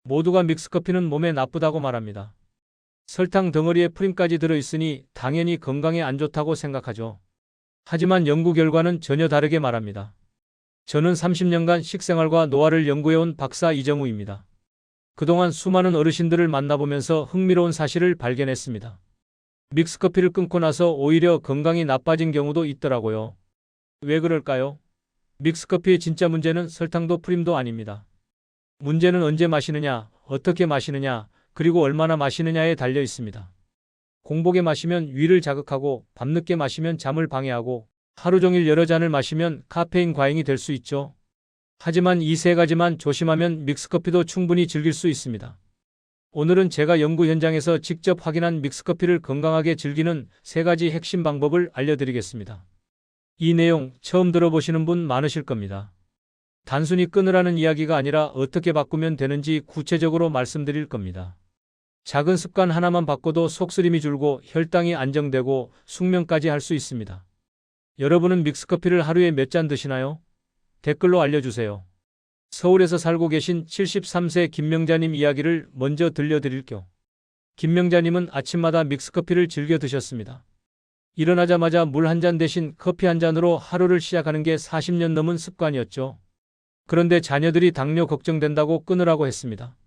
모두가 믹스커피는 몸에 나쁘다고 말합니다. 설탕 덩어리에 프림까지 들어있으니 당연히 건강에 안 좋다고 생각하죠. 하지만 연구 결과는 전혀 다르게 말합니다. 저는 30년간 식생활과 노화를 연구해온 박사 이정우입니다. 그동안 수많은 어르신들을 만나보면서 흥미로운 사실을 발견했습니다. 믹스커피를 끊고 나서 오히려 건강이 나빠진 경우도 있더라고요. 왜 그럴까요? 믹스커피의 진짜 문제는 설탕도 프림도 아닙니다. 문제는 언제 마시느냐, 어떻게 마시느냐, 그리고 얼마나 마시느냐에 달려 있습니다. 공복에 마시면 위를 자극하고 밤늦게 마시면 잠을 방해하고 하루 종일 여러 잔을 마시면 카페인 과잉이 될 수 있죠. 하지만 이 세 가지만 조심하면 믹스커피도 충분히 즐길 수 있습니다. 오늘은 제가 연구 현장에서 직접 확인한 믹스커피를 건강하게 즐기는 세 가지 핵심 방법을 알려드리겠습니다. 이 내용 처음 들어보시는 분 많으실 겁니다. 단순히 끊으라는 이야기가 아니라 어떻게 바꾸면 되는지 구체적으로 말씀드릴 겁니다. 작은 습관 하나만 바꿔도 속쓰림이 줄고 혈당이 안정되고 숙면까지 할 수 있습니다. 여러분은 믹스커피를 하루에 몇 잔 드시나요? 댓글로 알려주세요. 서울에서 살고 계신 73세 김명자님 이야기를 먼저 들려드릴게요. 김명자님은 아침마다 믹스커피를 즐겨 드셨습니다. 일어나자마자 물 한 잔 대신 커피 한 잔으로 하루를 시작하는 게 40년 넘은 습관이었죠. 그런데 자녀들이 당뇨 걱정된다고 끊으라고 했습니다.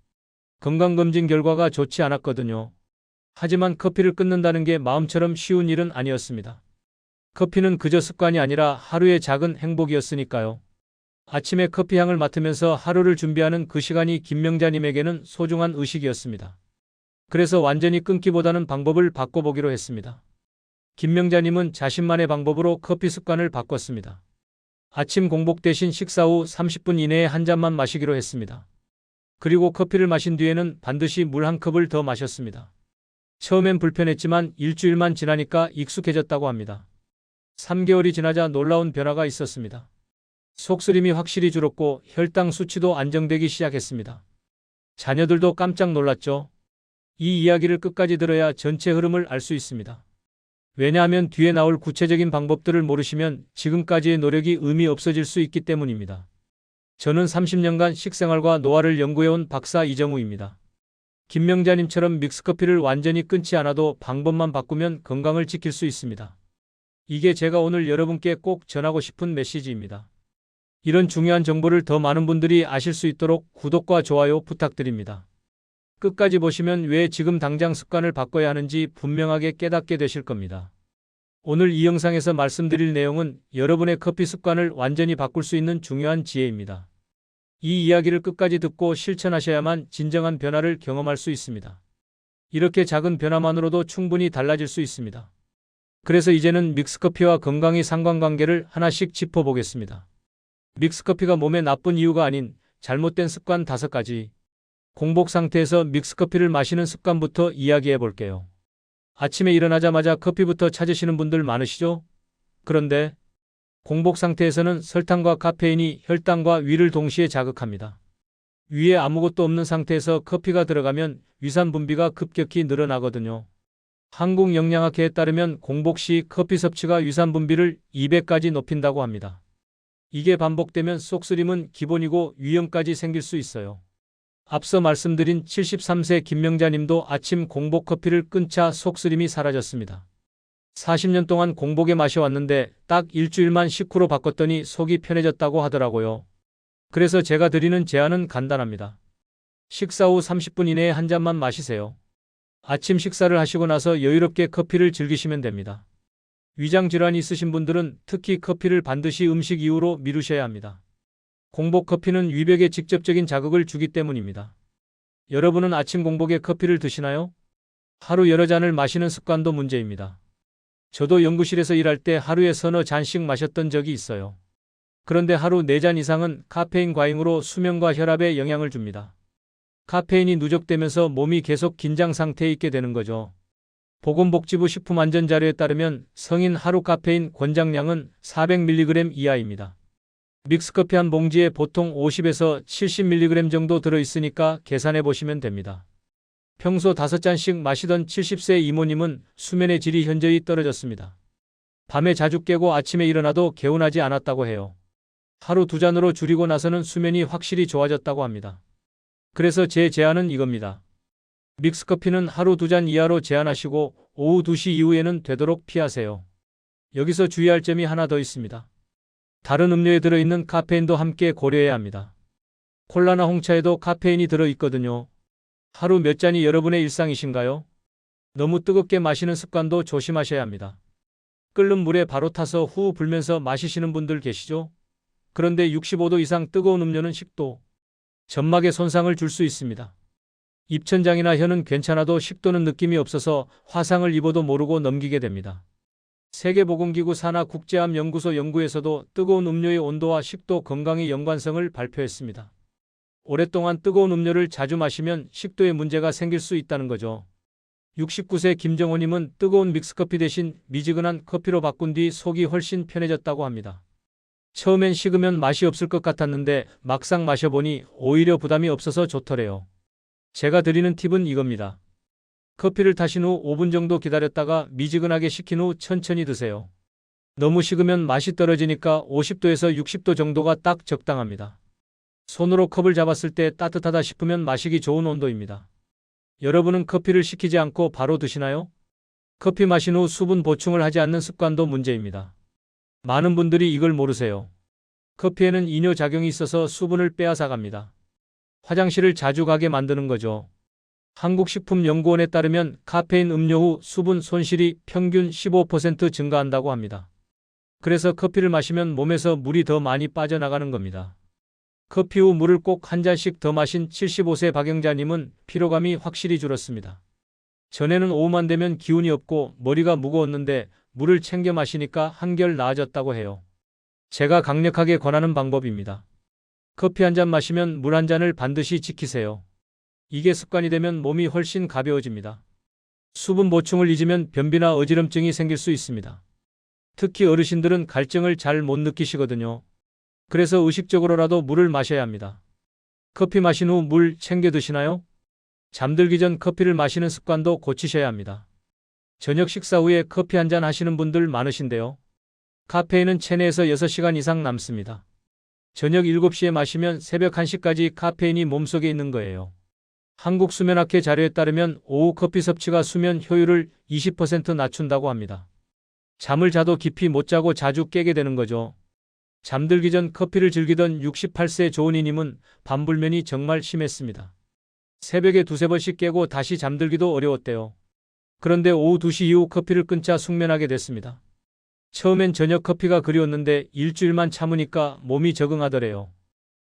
건강검진 결과가 좋지 않았거든요. 하지만 커피를 끊는다는 게 마음처럼 쉬운 일은 아니었습니다. 커피는 그저 습관이 아니라 하루의 작은 행복이었으니까요. 아침에 커피 향을 맡으면서 하루를 준비하는 그 시간이 김명자님에게는 소중한 의식이었습니다. 그래서 완전히 끊기보다는 방법을 바꿔보기로 했습니다. 김명자님은 자신만의 방법으로 커피 습관을 바꿨습니다. 아침 공복 대신 식사 후 30분 이내에 한 잔만 마시기로 했습니다. 그리고 커피를 마신 뒤에는 반드시 물 한 컵을 더 마셨습니다. 처음엔 불편했지만 일주일만 지나니까 익숙해졌다고 합니다. 3개월이 지나자 놀라운 변화가 있었습니다. 속쓰림이 확실히 줄었고 혈당 수치도 안정되기 시작했습니다. 자녀들도 깜짝 놀랐죠. 이 이야기를 끝까지 들어야 전체 흐름을 알 수 있습니다. 왜냐하면 뒤에 나올 구체적인 방법들을 모르시면 지금까지의 노력이 의미 없어질 수 있기 때문입니다. 저는 30년간 식생활과 노화를 연구해온 박사 이정우입니다. 김명자님처럼 믹스커피를 완전히 끊지 않아도 방법만 바꾸면 건강을 지킬 수 있습니다. 이게 제가 오늘 여러분께 꼭 전하고 싶은 메시지입니다. 이런 중요한 정보를 더 많은 분들이 아실 수 있도록 구독과 좋아요 부탁드립니다. 끝까지 보시면 왜 지금 당장 습관을 바꿔야 하는지 분명하게 깨닫게 되실 겁니다. 오늘 이 영상에서 말씀드릴 내용은 여러분의 커피 습관을 완전히 바꿀 수 있는 중요한 지혜입니다. 이 이야기를 끝까지 듣고 실천하셔야만 진정한 변화를 경험할 수 있습니다. 이렇게 작은 변화만으로도 충분히 달라질 수 있습니다. 그래서 이제는 믹스커피와 건강의 상관관계를 하나씩 짚어보겠습니다. 믹스커피가 몸에 나쁜 이유가 아닌 잘못된 습관 5가지. 공복 상태에서 믹스커피를 마시는 습관부터 이야기해 볼게요. 아침에 일어나자마자 커피부터 찾으시는 분들 많으시죠? 그런데 공복 상태에서는 설탕과 카페인이 혈당과 위를 동시에 자극합니다. 위에 아무것도 없는 상태에서 커피가 들어가면 위산 분비가 급격히 늘어나거든요. 한국영양학회에 따르면 공복 시 커피 섭취가 위산 분비를 200까지 높인다고 합니다. 이게 반복되면 속쓰림은 기본이고 위염까지 생길 수 있어요. 앞서 말씀드린 73세 김명자님도 아침 공복 커피를 끊자 속쓰림이 사라졌습니다. 40년 동안 공복에 마셔왔는데 딱 일주일만 식후로 바꿨더니 속이 편해졌다고 하더라고요. 그래서 제가 드리는 제안은 간단합니다. 식사 후 30분 이내에 한 잔만 마시세요. 아침 식사를 하시고 나서 여유롭게 커피를 즐기시면 됩니다. 위장 질환이 있으신 분들은 특히 커피를 반드시 음식 이후로 미루셔야 합니다. 공복 커피는 위벽에 직접적인 자극을 주기 때문입니다. 여러분은 아침 공복에 커피를 드시나요? 하루 여러 잔을 마시는 습관도 문제입니다. 저도 연구실에서 일할 때 하루에 서너 잔씩 마셨던 적이 있어요. 그런데 하루 4잔 이상은 카페인 과잉으로 수면과 혈압에 영향을 줍니다. 카페인이 누적되면서 몸이 계속 긴장 상태에 있게 되는 거죠. 보건복지부 식품안전자료에 따르면 성인 하루 카페인 권장량은 400mg 이하입니다. 믹스커피 한 봉지에 보통 50에서 70mg 정도 들어있으니까 계산해 보시면 됩니다. 평소 5잔씩 마시던 70세 이모님은 수면의 질이 현저히 떨어졌습니다. 밤에 자주 깨고 아침에 일어나도 개운하지 않았다고 해요. 하루 2잔으로 줄이고 나서는 수면이 확실히 좋아졌다고 합니다. 그래서 제 제안은 이겁니다. 믹스커피는 하루 2잔 이하로 제한하시고 오후 2시 이후에는 되도록 피하세요. 여기서 주의할 점이 하나 더 있습니다. 다른 음료에 들어있는 카페인도 함께 고려해야 합니다. 콜라나 홍차에도 카페인이 들어있거든요. 하루 몇 잔이 여러분의 일상이신가요? 너무 뜨겁게 마시는 습관도 조심하셔야 합니다. 끓는 물에 바로 타서 후 불면서 마시시는 분들 계시죠? 그런데 65도 이상 뜨거운 음료는 식도, 점막에 손상을 줄 수 있습니다. 입천장이나 혀는 괜찮아도 식도는 느낌이 없어서 화상을 입어도 모르고 넘기게 됩니다. 세계보건기구 산하국제암연구소 연구에서도 뜨거운 음료의 온도와 식도 건강의 연관성을 발표했습니다. 오랫동안 뜨거운 음료를 자주 마시면 식도에 문제가 생길 수 있다는 거죠. 69세 김정호님은 뜨거운 믹스커피 대신 미지근한 커피로 바꾼 뒤 속이 훨씬 편해졌다고 합니다. 처음엔 식으면 맛이 없을 것 같았는데 막상 마셔보니 오히려 부담이 없어서 좋더래요. 제가 드리는 팁은 이겁니다. 커피를 타신 후 5분 정도 기다렸다가 미지근하게 식힌 후 천천히 드세요. 너무 식으면 맛이 떨어지니까 50도에서 60도 정도가 딱 적당합니다. 손으로 컵을 잡았을 때 따뜻하다 싶으면 마시기 좋은 온도입니다. 여러분은 커피를 식히지 않고 바로 드시나요? 커피 마신 후 수분 보충을 하지 않는 습관도 문제입니다. 많은 분들이 이걸 모르세요. 커피에는 이뇨작용이 있어서 수분을 빼앗아 갑니다. 화장실을 자주 가게 만드는 거죠. 한국식품연구원에 따르면 카페인 음료 후 수분 손실이 평균 15% 증가한다고 합니다. 그래서 커피를 마시면 몸에서 물이 더 많이 빠져나가는 겁니다. 커피 후 물을 꼭 한 잔씩 더 마신 75세 박영자님은 피로감이 확실히 줄었습니다. 전에는 오후만 되면 기운이 없고 머리가 무거웠는데 물을 챙겨 마시니까 한결 나아졌다고 해요. 제가 강력하게 권하는 방법입니다. 커피 한 잔 마시면 물 한 잔을 반드시 지키세요. 이게 습관이 되면 몸이 훨씬 가벼워집니다. 수분 보충을 잊으면 변비나 어지럼증이 생길 수 있습니다. 특히 어르신들은 갈증을 잘 못 느끼시거든요. 그래서 의식적으로라도 물을 마셔야 합니다. 커피 마신 후 물 챙겨 드시나요? 잠들기 전 커피를 마시는 습관도 고치셔야 합니다. 저녁 식사 후에 커피 한 잔 하시는 분들 많으신데요. 카페인은 체내에서 6시간 이상 남습니다. 저녁 7시에 마시면 새벽 1시까지 카페인이 몸속에 있는 거예요. 한국수면학회 자료에 따르면 오후 커피 섭취가 수면 효율을 20% 낮춘다고 합니다. 잠을 자도 깊이 못 자고 자주 깨게 되는 거죠. 잠들기 전 커피를 즐기던 68세 조은희님은 밤불면이 정말 심했습니다. 새벽에 2~3번씩 깨고 다시 잠들기도 어려웠대요. 그런데 오후 2시 이후 커피를 끊자 숙면하게 됐습니다. 처음엔 저녁 커피가 그리웠는데 일주일만 참으니까 몸이 적응하더래요.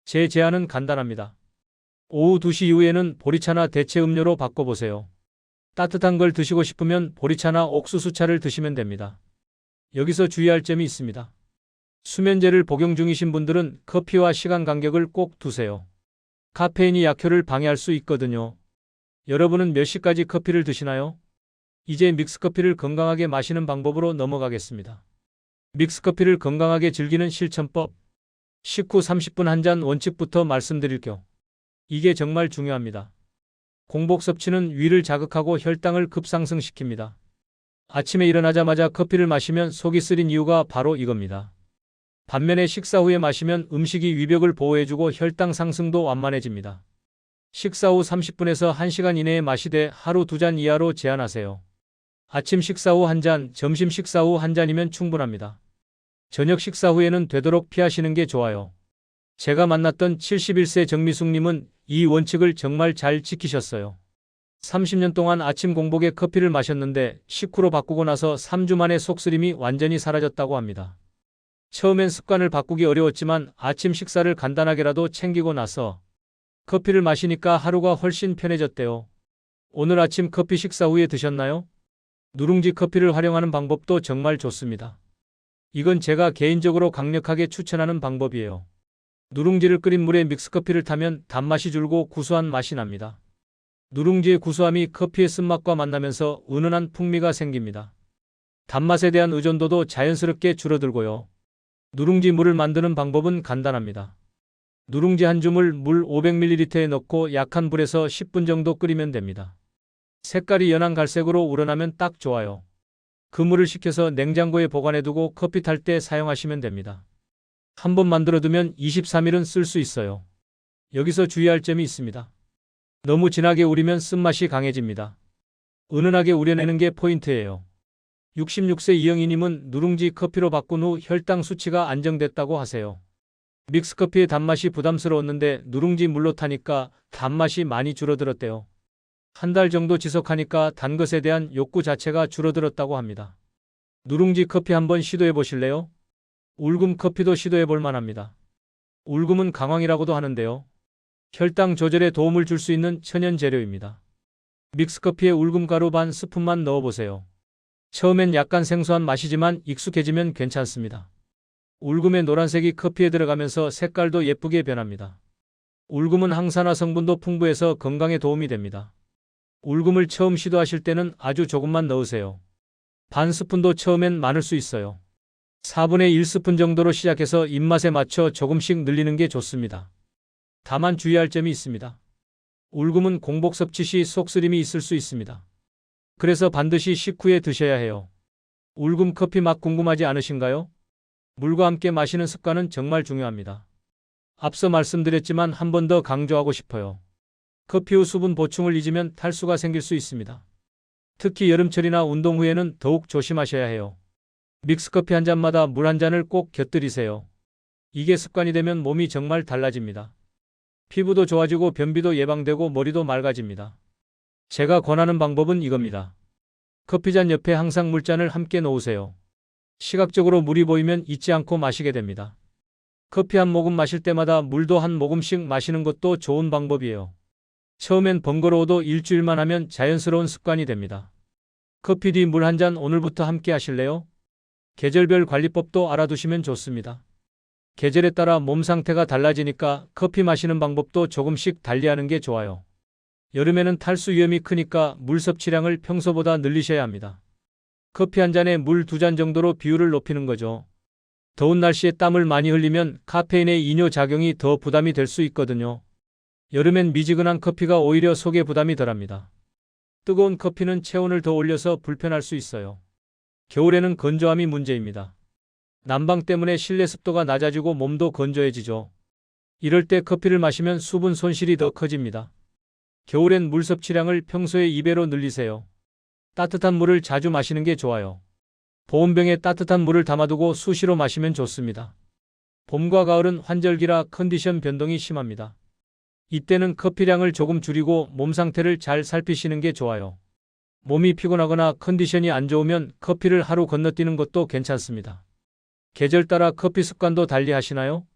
제 제안은 간단합니다. 오후 2시 이후에는 보리차나 대체 음료로 바꿔보세요. 따뜻한 걸 드시고 싶으면 보리차나 옥수수차를 드시면 됩니다. 여기서 주의할 점이 있습니다. 수면제를 복용 중이신 분들은 커피와 시간 간격을 꼭 두세요. 카페인이 약효를 방해할 수 있거든요. 여러분은 몇 시까지 커피를 드시나요? 이제 믹스커피를 건강하게 마시는 방법으로 넘어가겠습니다. 믹스커피를 건강하게 즐기는 실천법. 식후 30분 한 잔 원칙부터 말씀드릴게요. 이게 정말 중요합니다. 공복 섭취는 위를 자극하고 혈당을 급상승시킵니다. 아침에 일어나자마자 커피를 마시면 속이 쓰린 이유가 바로 이겁니다. 반면에 식사 후에 마시면 음식이 위벽을 보호해주고 혈당 상승도 완만해집니다. 식사 후 30분에서 1시간 이내에 마시되 하루 2잔 이하로 제한하세요. 아침 식사 후 1잔, 점심 식사 후 1잔이면 충분합니다. 저녁 식사 후에는 되도록 피하시는 게 좋아요. 제가 만났던 71세 정미숙님은 이 원칙을 정말 잘 지키셨어요. 30년 동안 아침 공복에 커피를 마셨는데 식후로 바꾸고 나서 3주 만에 속쓰림이 완전히 사라졌다고 합니다. 처음엔 습관을 바꾸기 어려웠지만 아침 식사를 간단하게라도 챙기고 나서 커피를 마시니까 하루가 훨씬 편해졌대요. 오늘 아침 커피 식사 후에 드셨나요? 누룽지 커피를 활용하는 방법도 정말 좋습니다. 이건 제가 개인적으로 강력하게 추천하는 방법이에요. 누룽지를 끓인 물에 믹스커피를 타면 단맛이 줄고 구수한 맛이 납니다. 누룽지의 구수함이 커피의 쓴맛과 만나면서 은은한 풍미가 생깁니다. 단맛에 대한 의존도도 자연스럽게 줄어들고요. 누룽지 물을 만드는 방법은 간단합니다. 누룽지 한 줌을 물 500ml에 넣고 약한 불에서 10분 정도 끓이면 됩니다. 색깔이 연한 갈색으로 우러나면 딱 좋아요. 그 물을 식혀서 냉장고에 보관해두고 커피 탈 때 사용하시면 됩니다. 한 번 만들어두면 23일은 쓸 수 있어요. 여기서 주의할 점이 있습니다. 너무 진하게 우리면 쓴맛이 강해집니다. 은은하게 우려내는 게 포인트예요. 66세 이영희님은 누룽지 커피로 바꾼 후 혈당 수치가 안정됐다고 하세요. 믹스커피의 단맛이 부담스러웠는데 누룽지 물로 타니까 단맛이 많이 줄어들었대요. 한 달 정도 지속하니까 단 것에 대한 욕구 자체가 줄어들었다고 합니다. 누룽지 커피 한번 시도해 보실래요? 울금 커피도 시도해 볼 만합니다. 울금은 강황이라고도 하는데요. 혈당 조절에 도움을 줄 수 있는 천연 재료입니다. 믹스커피에 울금 가루 반 스푼만 넣어보세요. 처음엔 약간 생소한 맛이지만 익숙해지면 괜찮습니다. 울금의 노란색이 커피에 들어가면서 색깔도 예쁘게 변합니다. 울금은 항산화 성분도 풍부해서 건강에 도움이 됩니다. 울금을 처음 시도하실 때는 아주 조금만 넣으세요. 반 스푼도 처음엔 많을 수 있어요. 4분의 1스푼 정도로 시작해서 입맛에 맞춰 조금씩 늘리는 게 좋습니다. 다만 주의할 점이 있습니다. 울금은 공복 섭취 시 속쓰림이 있을 수 있습니다. 그래서 반드시 식후에 드셔야 해요. 울금 커피 맛 궁금하지 않으신가요? 물과 함께 마시는 습관은 정말 중요합니다. 앞서 말씀드렸지만 한 번 더 강조하고 싶어요. 커피 후 수분 보충을 잊으면 탈수가 생길 수 있습니다. 특히 여름철이나 운동 후에는 더욱 조심하셔야 해요. 믹스커피 한 잔마다 물 한 잔을 꼭 곁들이세요. 이게 습관이 되면 몸이 정말 달라집니다. 피부도 좋아지고 변비도 예방되고 머리도 맑아집니다. 제가 권하는 방법은 이겁니다. 커피잔 옆에 항상 물잔을 함께 놓으세요. 시각적으로 물이 보이면 잊지 않고 마시게 됩니다. 커피 한 모금 마실 때마다 물도 한 모금씩 마시는 것도 좋은 방법이에요. 처음엔 번거로워도 일주일만 하면 자연스러운 습관이 됩니다. 커피 뒤 물 한 잔 오늘부터 함께 하실래요? 계절별 관리법도 알아두시면 좋습니다. 계절에 따라 몸 상태가 달라지니까 커피 마시는 방법도 조금씩 달리하는 게 좋아요. 여름에는 탈수 위험이 크니까 물 섭취량을 평소보다 늘리셔야 합니다. 커피 한 잔에 물 2잔 정도로 비율을 높이는 거죠. 더운 날씨에 땀을 많이 흘리면 카페인의 이뇨 작용이 더 부담이 될 수 있거든요. 여름엔 미지근한 커피가 오히려 속에 부담이 덜합니다. 뜨거운 커피는 체온을 더 올려서 불편할 수 있어요. 겨울에는 건조함이 문제입니다. 난방 때문에 실내 습도가 낮아지고 몸도 건조해지죠. 이럴 때 커피를 마시면 수분 손실이 더 커집니다. 겨울엔 물 섭취량을 평소의 2배로 늘리세요. 따뜻한 물을 자주 마시는 게 좋아요. 보온병에 따뜻한 물을 담아두고 수시로 마시면 좋습니다. 봄과 가을은 환절기라 컨디션 변동이 심합니다. 이때는 커피량을 조금 줄이고 몸 상태를 잘 살피시는 게 좋아요. 몸이 피곤하거나 컨디션이 안 좋으면 커피를 하루 건너뛰는 것도 괜찮습니다. 계절 따라 커피 습관도 달리 하시나요?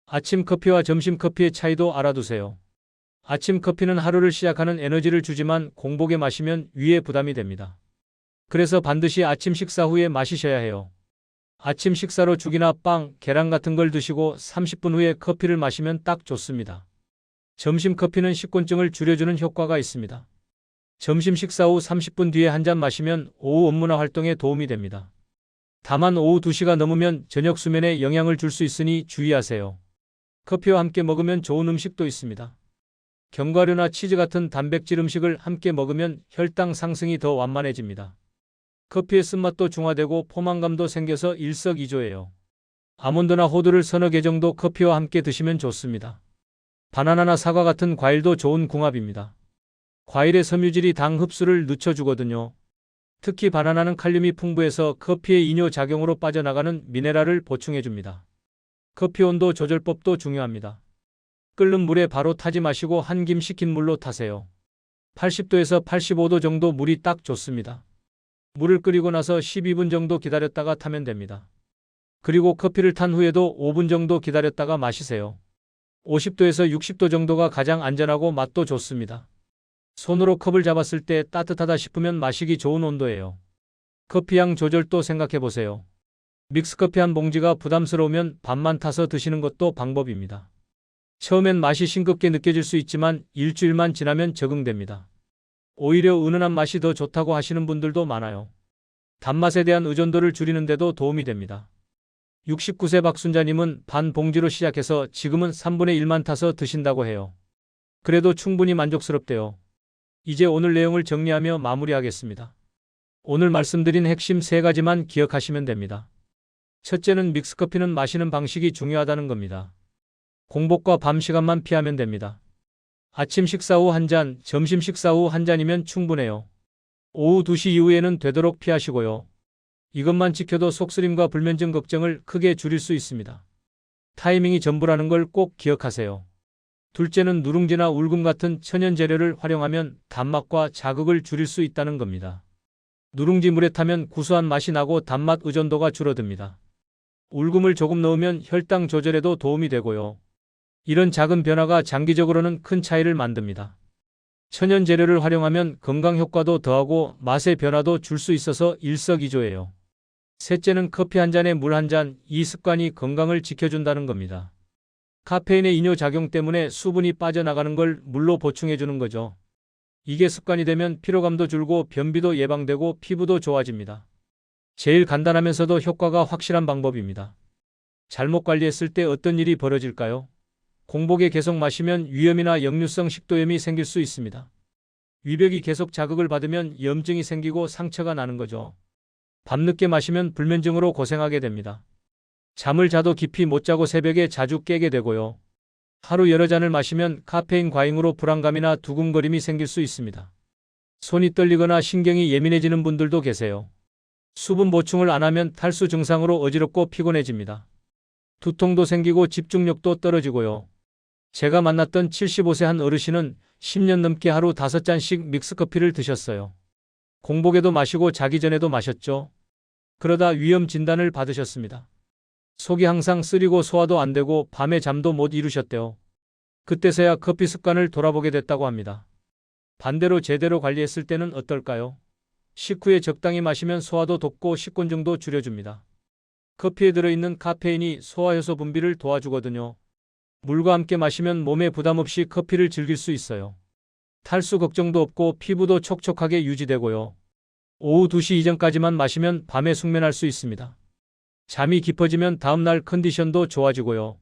아침 커피와 점심 커피의 차이도 알아두세요. 아침 커피는 하루를 시작하는 에너지를 주지만 공복에 마시면 위에 부담이 됩니다. 그래서 반드시 아침 식사 후에 마시셔야 해요. 아침 식사로 죽이나 빵, 계란 같은 걸 드시고 30분 후에 커피를 마시면 딱 좋습니다. 점심 커피는 식곤증을 줄여주는 효과가 있습니다. 점심 식사 후 30분 뒤에 한 잔 마시면 오후 업무나 활동에 도움이 됩니다. 다만 오후 2시가 넘으면 저녁 수면에 영향을 줄 수 있으니 주의하세요. 커피와 함께 먹으면 좋은 음식도 있습니다. 견과류나 치즈 같은 단백질 음식을 함께 먹으면 혈당 상승이 더 완만해집니다. 커피의 쓴맛도 중화되고 포만감도 생겨서 일석이조예요. 아몬드나 호두를 서너 개 정도 커피와 함께 드시면 좋습니다. 바나나나 사과 같은 과일도 좋은 궁합입니다. 과일의 섬유질이 당 흡수를 늦춰주거든요. 특히 바나나는 칼륨이 풍부해서 커피의 이뇨 작용으로 빠져나가는 미네랄을 보충해줍니다. 커피 온도 조절법도 중요합니다. 끓는 물에 바로 타지 마시고 한 김 식힌 물로 타세요. 80도에서 85도 정도 물이 딱 좋습니다. 물을 끓이고 나서 12분 정도 기다렸다가 타면 됩니다. 그리고 커피를 탄 후에도 5분 정도 기다렸다가 마시세요. 50도에서 60도 정도가 가장 안전하고 맛도 좋습니다. 손으로 컵을 잡았을 때 따뜻하다 싶으면 마시기 좋은 온도예요. 커피향 조절도 생각해보세요. 믹스커피 한 봉지가 부담스러우면 반만 타서 드시는 것도 방법입니다. 처음엔 맛이 싱겁게 느껴질 수 있지만 일주일만 지나면 적응됩니다. 오히려 은은한 맛이 더 좋다고 하시는 분들도 많아요. 단맛에 대한 의존도를 줄이는 데도 도움이 됩니다. 69세 박순자님은 반 봉지로 시작해서 지금은 3분의 1만 타서 드신다고 해요. 그래도 충분히 만족스럽대요. 이제 오늘 내용을 정리하며 마무리하겠습니다. 오늘 말씀드린 핵심 3가지만 기억하시면 됩니다. 첫째는 믹스커피는 마시는 방식이 중요하다는 겁니다. 공복과 밤 시간만 피하면 됩니다. 아침 식사 후 한 잔, 점심 식사 후 한 잔이면 충분해요. 오후 2시 이후에는 되도록 피하시고요. 이것만 지켜도 속쓰림과 불면증 걱정을 크게 줄일 수 있습니다. 타이밍이 전부라는 걸 꼭 기억하세요. 둘째는 누룽지나 울금 같은 천연 재료를 활용하면 단맛과 자극을 줄일 수 있다는 겁니다. 누룽지 물에 타면 구수한 맛이 나고 단맛 의존도가 줄어듭니다. 울금을 조금 넣으면 혈당 조절에도 도움이 되고요. 이런 작은 변화가 장기적으로는 큰 차이를 만듭니다. 천연 재료를 활용하면 건강 효과도 더하고 맛의 변화도 줄 수 있어서 일석이조예요. 셋째는 커피 한 잔에 물 한 잔, 이 습관이 건강을 지켜준다는 겁니다. 카페인의 이뇨 작용 때문에 수분이 빠져나가는 걸 물로 보충해주는 거죠. 이게 습관이 되면 피로감도 줄고 변비도 예방되고 피부도 좋아집니다. 제일 간단하면서도 효과가 확실한 방법입니다. 잘못 관리했을 때 어떤 일이 벌어질까요? 공복에 계속 마시면 위염이나 역류성 식도염이 생길 수 있습니다. 위벽이 계속 자극을 받으면 염증이 생기고 상처가 나는 거죠. 밤늦게 마시면 불면증으로 고생하게 됩니다. 잠을 자도 깊이 못 자고 새벽에 자주 깨게 되고요. 하루 여러 잔을 마시면 카페인 과잉으로 불안감이나 두근거림이 생길 수 있습니다. 손이 떨리거나 신경이 예민해지는 분들도 계세요. 수분 보충을 안 하면 탈수 증상으로 어지럽고 피곤해집니다. 두통도 생기고 집중력도 떨어지고요. 제가 만났던 75세 한 어르신은 10년 넘게 하루 5잔씩 믹스커피를 드셨어요. 공복에도 마시고 자기 전에도 마셨죠. 그러다 위염 진단을 받으셨습니다. 속이 항상 쓰리고 소화도 안 되고 밤에 잠도 못 이루셨대요. 그때서야 커피 습관을 돌아보게 됐다고 합니다. 반대로 제대로 관리했을 때는 어떨까요? 식후에 적당히 마시면 소화도 돕고 식곤증도 줄여줍니다. 커피에 들어있는 카페인이 소화효소 분비를 도와주거든요. 물과 함께 마시면 몸에 부담 없이 커피를 즐길 수 있어요. 탈수 걱정도 없고 피부도 촉촉하게 유지되고요. 오후 2시 이전까지만 마시면 밤에 숙면할 수 있습니다. 잠이 깊어지면 다음날 컨디션도 좋아지고요.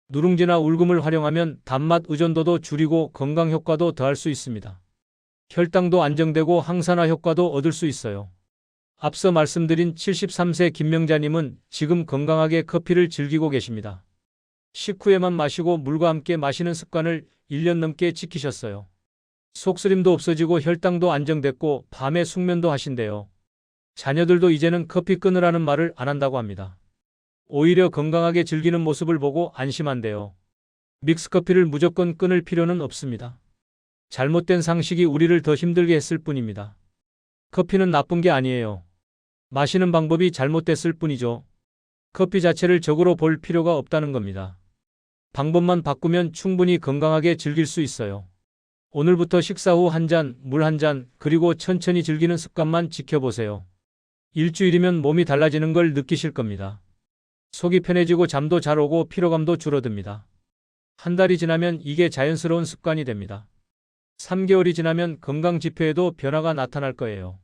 누룽지나 울금을 활용하면 단맛 의존도도 줄이고 건강 효과도 더할 수 있습니다. 혈당도 안정되고 항산화 효과도 얻을 수 있어요. 앞서 말씀드린 73세 김명자님은 지금 건강하게 커피를 즐기고 계십니다. 식후에만 마시고 물과 함께 마시는 습관을 1년 넘게 지키셨어요. 속쓰림도 없어지고 혈당도 안정됐고 밤에 숙면도 하신대요. 자녀들도 이제는 커피 끊으라는 말을 안 한다고 합니다. 오히려 건강하게 즐기는 모습을 보고 안심한대요. 믹스커피를 무조건 끊을 필요는 없습니다. 잘못된 상식이 우리를 더 힘들게 했을 뿐입니다. 커피는 나쁜 게 아니에요. 마시는 방법이 잘못됐을 뿐이죠. 커피 자체를 적으로 볼 필요가 없다는 겁니다. 방법만 바꾸면 충분히 건강하게 즐길 수 있어요. 오늘부터 식사 후 한 잔, 물 한 잔, 그리고 천천히 즐기는 습관만 지켜보세요. 일주일이면 몸이 달라지는 걸 느끼실 겁니다. 속이 편해지고 잠도 잘 오고 피로감도 줄어듭니다. 한 달이 지나면 이게 자연스러운 습관이 됩니다. 3개월이 지나면 건강 지표에도 변화가 나타날 거예요.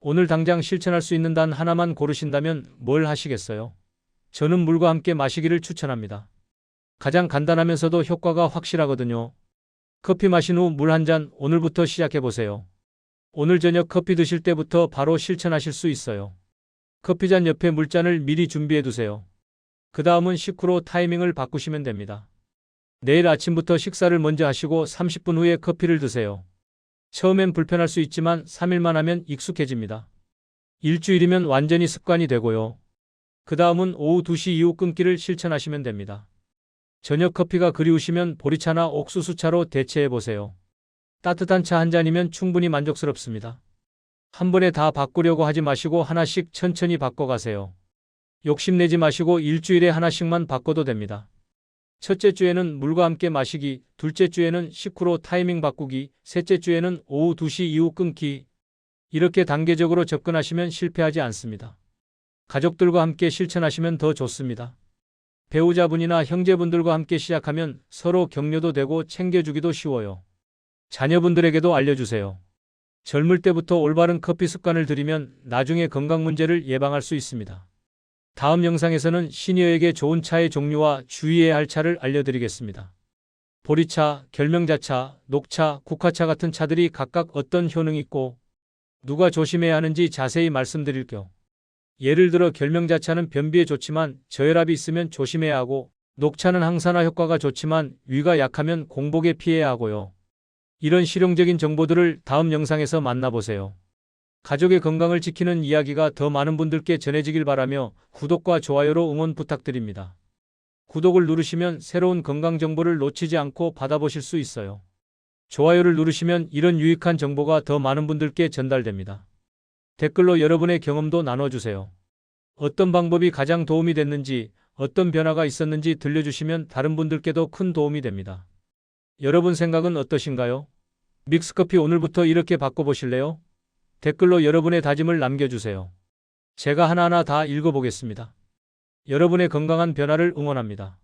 오늘 당장 실천할 수 있는 단 하나만 고르신다면 뭘 하시겠어요? 저는 물과 함께 마시기를 추천합니다. 가장 간단하면서도 효과가 확실하거든요. 커피 마신 후 물 한 잔 오늘부터 시작해보세요. 오늘 저녁 커피 드실 때부터 바로 실천하실 수 있어요. 커피잔 옆에 물잔을 미리 준비해두세요. 그 다음은 식후로 타이밍을 바꾸시면 됩니다. 내일 아침부터 식사를 먼저 하시고 30분 후에 커피를 드세요. 처음엔 불편할 수 있지만 3일만 하면 익숙해집니다. 일주일이면 완전히 습관이 되고요. 그 다음은 오후 2시 이후 끊기를 실천하시면 됩니다. 저녁 커피가 그리우시면 보리차나 옥수수차로 대체해보세요. 따뜻한 차 한 잔이면 충분히 만족스럽습니다. 한 번에 다 바꾸려고 하지 마시고 하나씩 천천히 바꿔가세요. 욕심내지 마시고 일주일에 하나씩만 바꿔도 됩니다. 첫째 주에는 물과 함께 마시기, 둘째 주에는 식후로 타이밍 바꾸기, 셋째 주에는 오후 2시 이후 끊기. 이렇게 단계적으로 접근하시면 실패하지 않습니다. 가족들과 함께 실천하시면 더 좋습니다. 배우자분이나 형제분들과 함께 시작하면 서로 격려도 되고 챙겨주기도 쉬워요. 자녀분들에게도 알려주세요. 젊을 때부터 올바른 커피 습관을 들이면 나중에 건강 문제를 예방할 수 있습니다. 다음 영상에서는 시니어에게 좋은 차의 종류와 주의해야 할 차를 알려드리겠습니다. 보리차, 결명자차, 녹차, 국화차 같은 차들이 각각 어떤 효능이 있고 누가 조심해야 하는지 자세히 말씀드릴게요. 예를 들어 결명자차는 변비에 좋지만 저혈압이 있으면 조심해야 하고 녹차는 항산화 효과가 좋지만 위가 약하면 공복에 피해야 하고요. 이런 실용적인 정보들을 다음 영상에서 만나보세요. 가족의 건강을 지키는 이야기가 더 많은 분들께 전해지길 바라며 구독과 좋아요로 응원 부탁드립니다. 구독을 누르시면 새로운 건강 정보를 놓치지 않고 받아보실 수 있어요. 좋아요를 누르시면 이런 유익한 정보가 더 많은 분들께 전달됩니다. 댓글로 여러분의 경험도 나눠주세요. 어떤 방법이 가장 도움이 됐는지, 어떤 변화가 있었는지 들려주시면 다른 분들께도 큰 도움이 됩니다. 여러분 생각은 어떠신가요? 믹스커피 오늘부터 이렇게 바꿔보실래요? 댓글로 여러분의 다짐을 남겨주세요. 제가 하나하나 다 읽어보겠습니다. 여러분의 건강한 변화를 응원합니다.